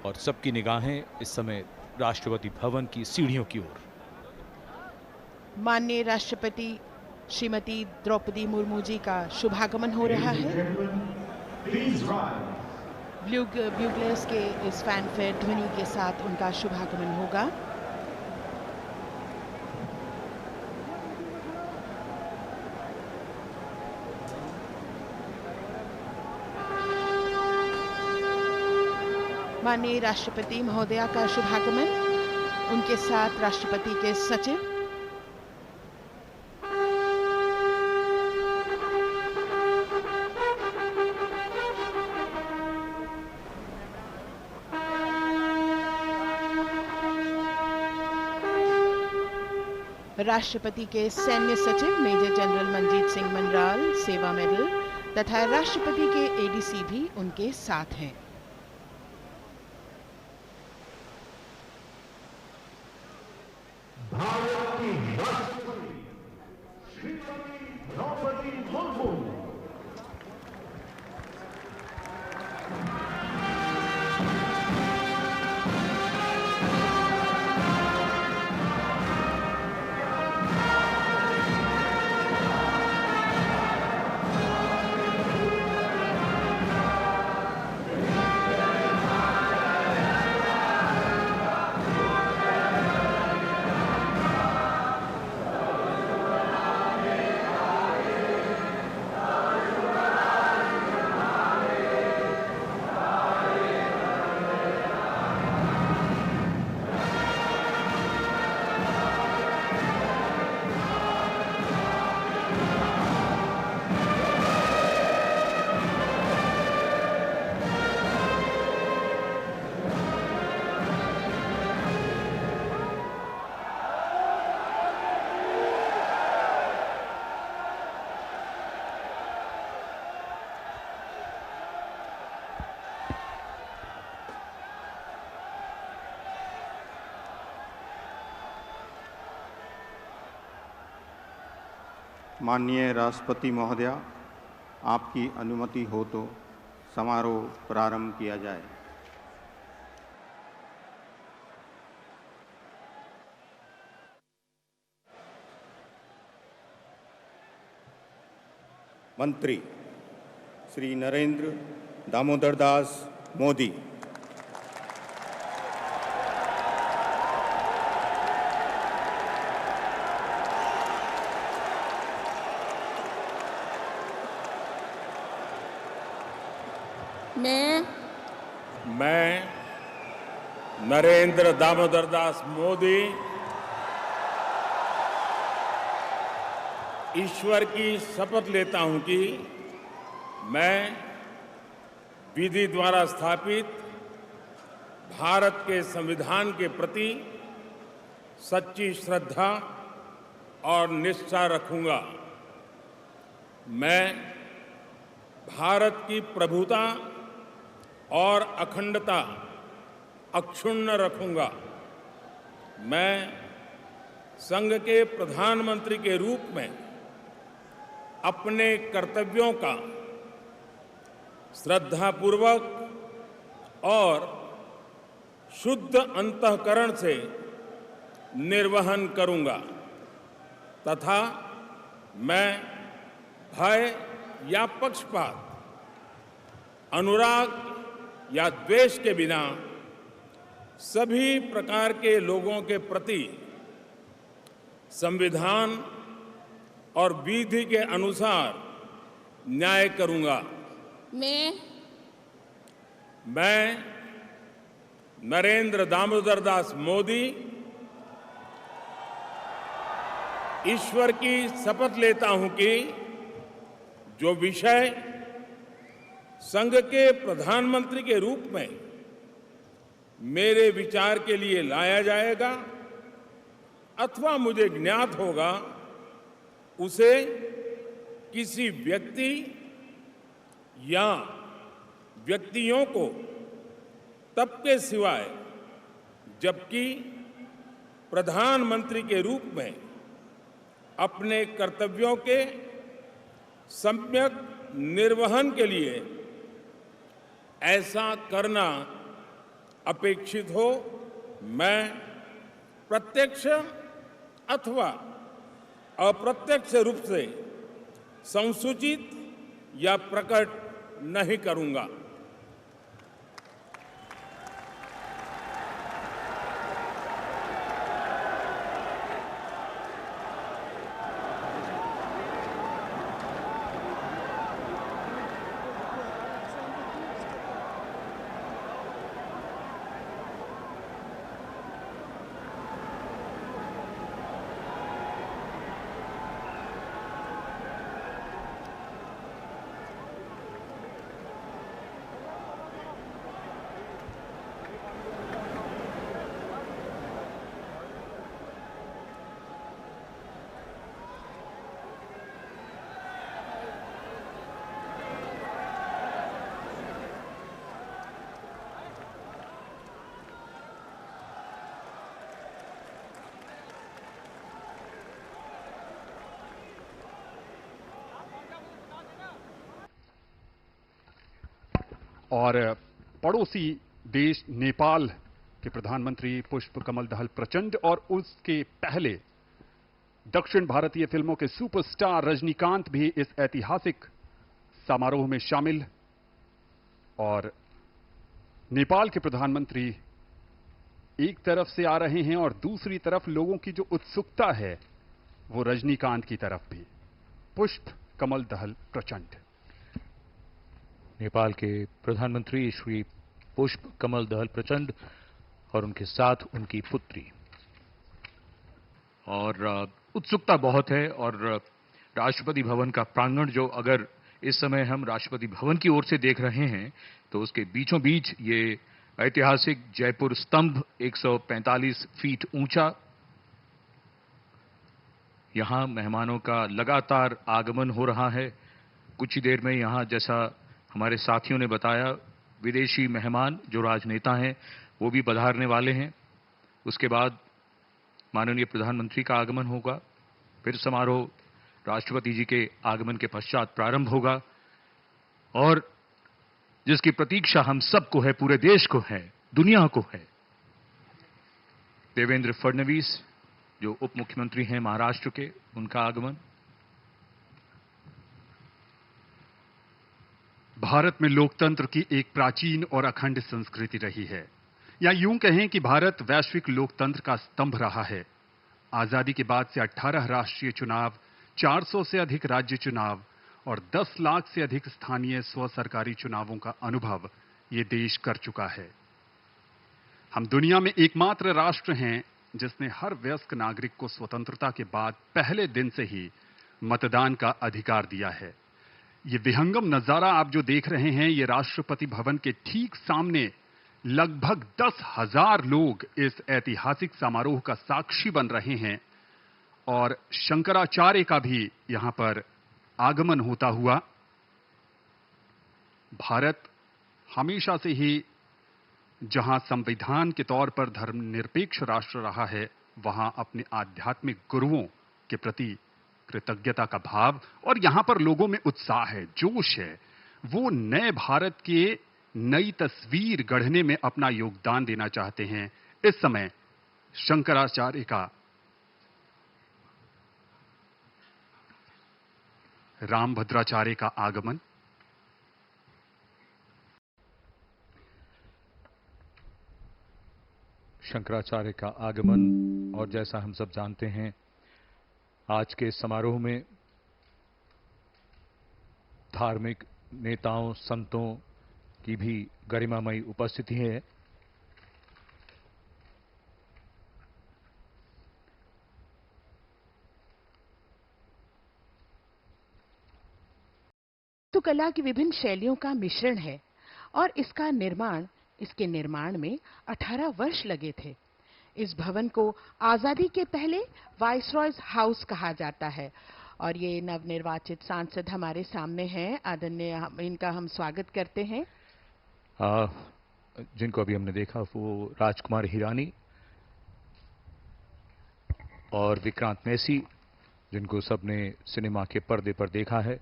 और सबकी निगाहें इस समय राष्ट्रपति भवन की सीढ़ियों की ओर। माननीय राष्ट्रपति श्रीमती द्रौपदी मुर्मू जी का शुभागमन हो रहा है। ब्यूगलर्स के इस फैनफेयर ध्वनि के साथ उनका शुभागमन होगा। माननीय राष्ट्रपति महोदया का शुभागमन, उनके साथ राष्ट्रपति के सचिव, राष्ट्रपति के सैन्य सचिव मेजर जनरल मनजीत सिंह मनराल सेवा मेडल तथा राष्ट्रपति के एडीसी भी उनके साथ हैं। भारत की राष्ट्रपति श्रीमती द्रौपदी मुर्मू। माननीय राष्ट्रपति महोदया, आपकी अनुमति हो तो समारोह प्रारंभ किया जाए। मंत्री श्री नरेंद्र दामोदर दास मोदी। मैं नरेंद्र दामोदर दास मोदी ईश्वर की शपथ लेता हूं कि मैं विधि द्वारा स्थापित भारत के संविधान के प्रति सच्ची श्रद्धा और निष्ठा रखूंगा। मैं भारत की प्रभुता और अखंडता अक्षुण्ण रखूंगा। मैं संघ के प्रधानमंत्री के रूप में अपने कर्तव्यों का श्रद्धापूर्वक और शुद्ध अंतःकरण से निर्वहन करूंगा तथा मैं भय या पक्षपात, अनुराग या द्वेष के बिना सभी प्रकार के लोगों के प्रति संविधान और विधि के अनुसार न्याय करूंगा। मैं नरेंद्र दामोदर दास मोदी ईश्वर की शपथ लेता हूं कि जो विषय संघ के प्रधानमंत्री के रूप में मेरे विचार के लिए लाया जाएगा अथवा मुझे ज्ञात होगा, उसे किसी व्यक्ति या व्यक्तियों को तब के सिवाय जबकि प्रधानमंत्री के रूप में अपने कर्तव्यों के सम्यक निर्वहन के लिए ऐसा करना अपेक्षित हो, मैं प्रत्यक्ष अथवा अप्रत्यक्ष रूप से संसूचित या प्रकट नहीं करूंगा। और पड़ोसी देश नेपाल के प्रधानमंत्री पुष्प कमल दहल प्रचंड और उसके पहले दक्षिण भारतीय फिल्मों के सुपरस्टार रजनीकांत भी इस ऐतिहासिक समारोह में शामिल। और नेपाल के प्रधानमंत्री एक तरफ से आ रहे हैं और दूसरी तरफ लोगों की जो उत्सुकता है वो रजनीकांत की तरफ भी। पुष्प कमल दहल प्रचंड। नेपाल के प्रधानमंत्री श्री पुष्प कमल दहल प्रचंड और उनके साथ उनकी पुत्री। और उत्सुकता बहुत है और राष्ट्रपति भवन का प्रांगण जो अगर इस समय हम राष्ट्रपति भवन की ओर से देख रहे हैं तो उसके बीचों बीच ये ऐतिहासिक जयपुर स्तंभ 145 फीट ऊंचा, यहां मेहमानों का लगातार आगमन हो रहा है। कुछ ही देर में यहां, जैसा हमारे साथियों ने बताया, विदेशी मेहमान जो राजनेता हैं वो भी पधारने वाले हैं। उसके बाद माननीय प्रधानमंत्री का आगमन होगा, फिर समारोह राष्ट्रपति जी के आगमन के पश्चात प्रारंभ होगा और जिसकी प्रतीक्षा हम सबको है, पूरे देश को है, दुनिया को है। देवेंद्र फडणवीस जो उप मुख्यमंत्री हैं महाराष्ट्र के, उनका आगमन। भारत में लोकतंत्र की एक प्राचीन और अखंड संस्कृति रही है, या यूं कहें कि भारत वैश्विक लोकतंत्र का स्तंभ रहा है। आजादी के बाद से 18 राष्ट्रीय चुनाव, 400 से अधिक राज्य चुनाव और 10 लाख से अधिक स्थानीय स्व सरकारी चुनावों का अनुभव ये देश कर चुका है। हम दुनिया में एकमात्र राष्ट्र हैं जिसने हर वयस्क नागरिक को स्वतंत्रता के बाद पहले दिन से ही मतदान का अधिकार दिया है। ये विहंगम नजारा आप जो देख रहे हैं, ये राष्ट्रपति भवन के ठीक सामने लगभग 10,000 लोग इस ऐतिहासिक समारोह का साक्षी बन रहे हैं और शंकराचार्य का भी यहां पर आगमन होता हुआ। भारत हमेशा से ही जहां संविधान के तौर पर धर्मनिरपेक्ष राष्ट्र रहा है, वहां अपने आध्यात्मिक गुरुओं के प्रति कृतज्ञता का भाव और यहां पर लोगों में उत्साह है, जोश है। वो नए भारत के नई तस्वीर गढ़ने में अपना योगदान देना चाहते हैं। इस समय शंकराचार्य का, रामभद्राचार्य का आगमन। शंकराचार्य का आगमन और जैसा हम सब जानते हैं, आज के समारोह में धार्मिक नेताओं, संतों की भी गरिमामयी उपस्थिति है। तो कला की विभिन्न शैलियों का मिश्रण है और इसके निर्माण में 18 वर्ष लगे थे। इस भवन को आजादी के पहले वाइसरॉयज हाउस कहा जाता है और ये नवनिर्वाचित सांसद हमारे सामने हैं। आदरणीय, इनका हम स्वागत करते हैं। जिनको अभी हमने देखा वो राजकुमार हिरानी और विक्रांत मैसी, जिनको सबने सिनेमा के पर्दे पर देखा है।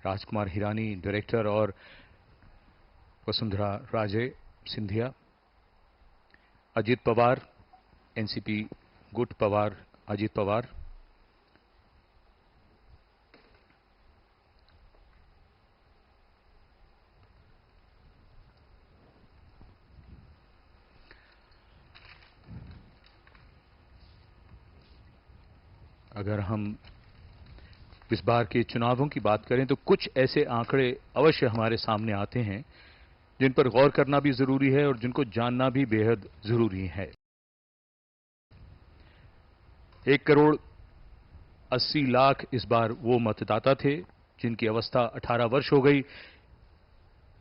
राजकुमार हिरानी डायरेक्टर और वसुंधरा राजे सिंधिया अजित पवार, एनसीपी गुट पवार अजित पवार। अगर हम इस बार के चुनावों की बात करें तो कुछ ऐसे आंकड़े अवश्य हमारे सामने आते हैं जिन पर गौर करना भी जरूरी है और जिनको जानना भी बेहद जरूरी है। 1,80,00,000 इस बार वो मतदाता थे जिनकी अवस्था 18 वर्ष हो गई,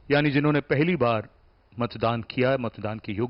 यानी जिन्होंने पहली बार मतदान किया, मतदान के योग्य